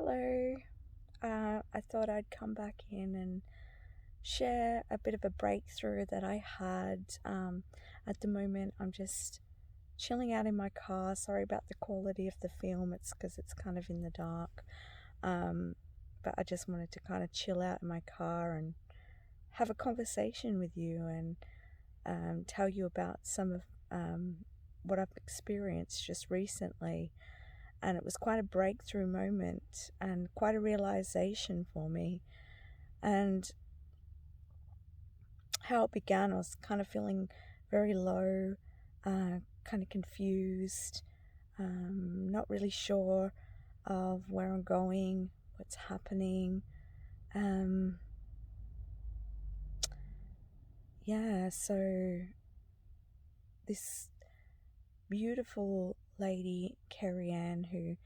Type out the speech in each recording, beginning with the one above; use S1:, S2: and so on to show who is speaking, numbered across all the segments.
S1: Hello. I thought I'd come back in and share a bit of a breakthrough that I had. At the moment, I'm just chilling out in my car. Sorry about the quality of the film, it's because it's kind of in the dark. But I just wanted to kind of chill out in my car and have a conversation with you and tell you about some of what I've experienced just recently. And it was quite a breakthrough moment and quite a realization for me. And how it began, I was kind of feeling very low, kind of confused, not really sure of where I'm going, what's happening. So this beautiful lady, Carrie Ann, who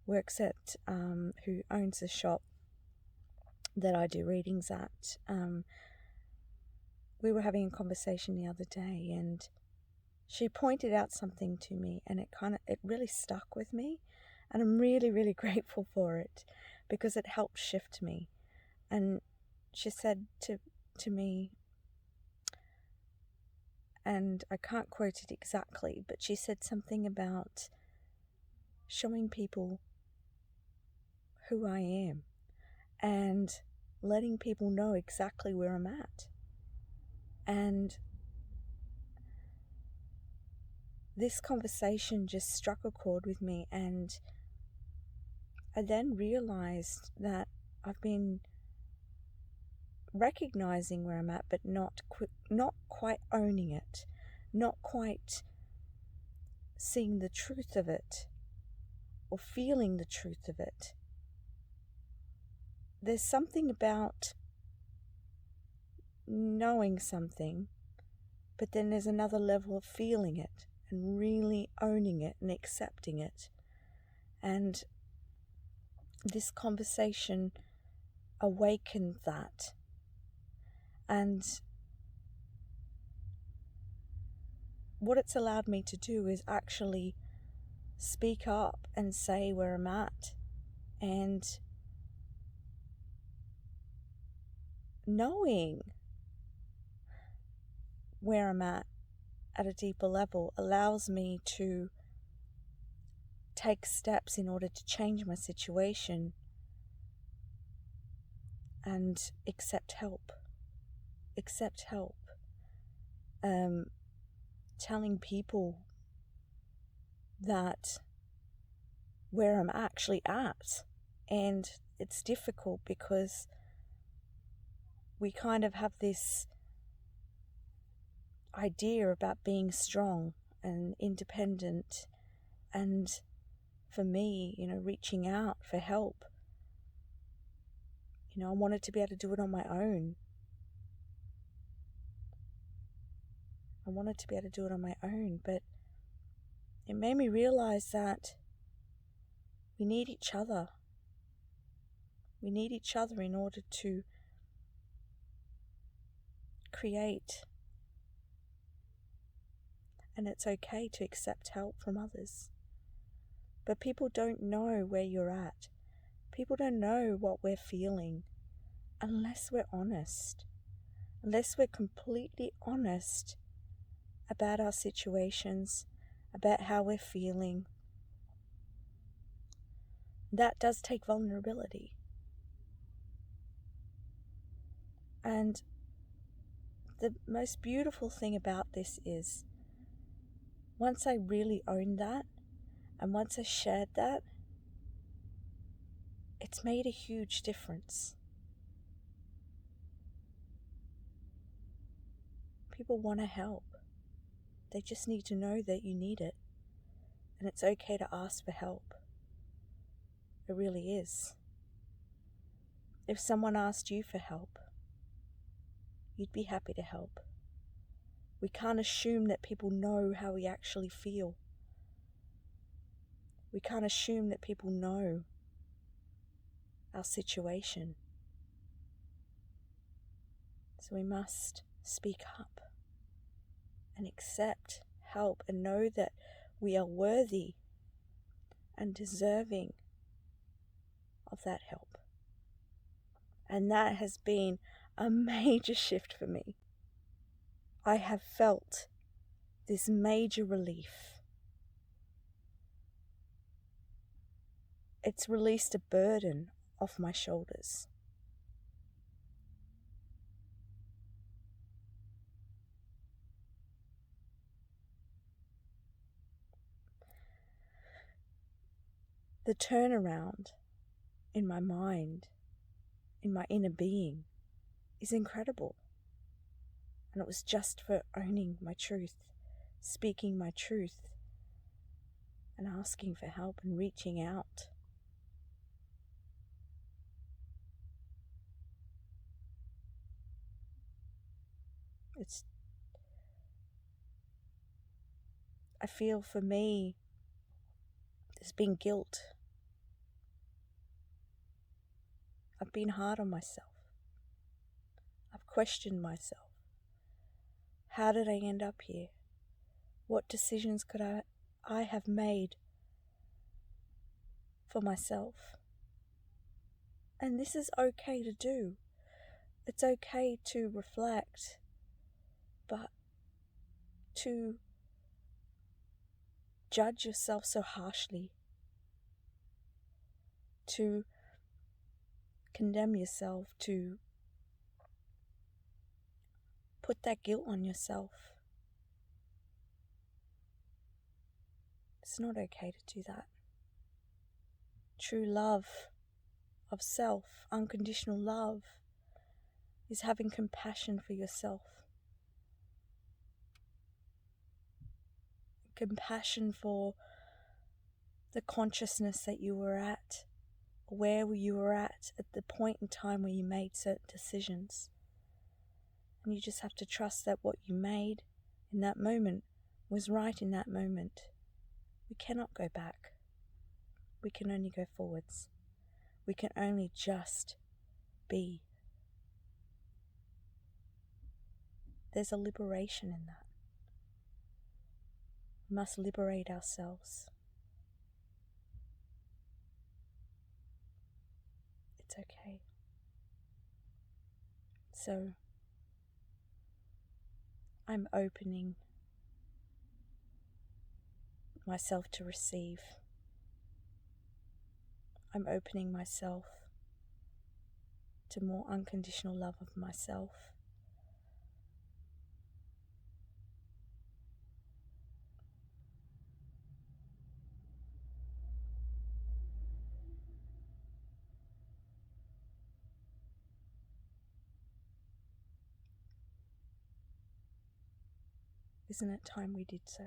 S1: works at, who owns a shop that I do readings at, we were having a conversation the other day, and she pointed out something to me, and it really stuck with me, and I'm really, really grateful for it because it helped shift me. And she said to me, and I can't quote it exactly, but she said something about showing people who I am and letting people know exactly where I'm at. And this conversation just struck a chord with me, and I then realized that I've been recognizing where I'm at, but not quite owning it, not quite seeing the truth of it or feeling the truth of it. There's something about knowing something, but then there's another level of feeling it and really owning it and accepting it. And this conversation awakened that. And what it's allowed me to do is actually speak up and say where I'm at, and knowing where I'm at a deeper level allows me to take steps in order to change my situation and accept help. Telling people that where I'm actually at. And it's difficult because we kind of have this idea about being strong and independent, and for me, reaching out for help, I wanted to be able to do it on my own. But it made me realize that we need each other. We need each other in order to create. And it's okay to accept help from others. But people don't know where you're at. People don't know what we're feeling unless we're honest. Unless we're completely honest about our situations, about how we're feeling. That does take vulnerability. And the most beautiful thing about this is, once I really owned that, and once I shared that, it's made a huge difference. People want to help. They just need to know that you need it. And it's okay to ask for help. It really is. If someone asked you for help, you'd be happy to help. We can't assume that people know how we actually feel. We can't assume that people know our situation. So we must speak up and accept help and know that we are worthy and deserving of that help. And that has been a major shift for me. I have felt this major relief. It's released a burden off my shoulders. The turnaround in my mind, in my inner being, is incredible. And it was just for owning my truth, speaking my truth, and asking for help and reaching out. I feel for me, there's been guilt. I've been hard on myself. I've questioned myself. How did I end up here? What decisions could I have made for myself? And this is okay to do. It's okay to reflect, but to judge yourself so harshly, to condemn yourself, to put that guilt on yourself. It's not okay to do that. True love of self, unconditional love, is having compassion for yourself. Compassion for the consciousness that you were at, where you were at the point in time where you made certain decisions. And you just have to trust that what you made in that moment was right in that moment. We cannot go back. We can only go forwards. We can only just be. There's a liberation in that. We must liberate ourselves. It's okay. So, I'm opening myself to receive. I'm opening myself to more unconditional love of myself. Isn't it time we did so?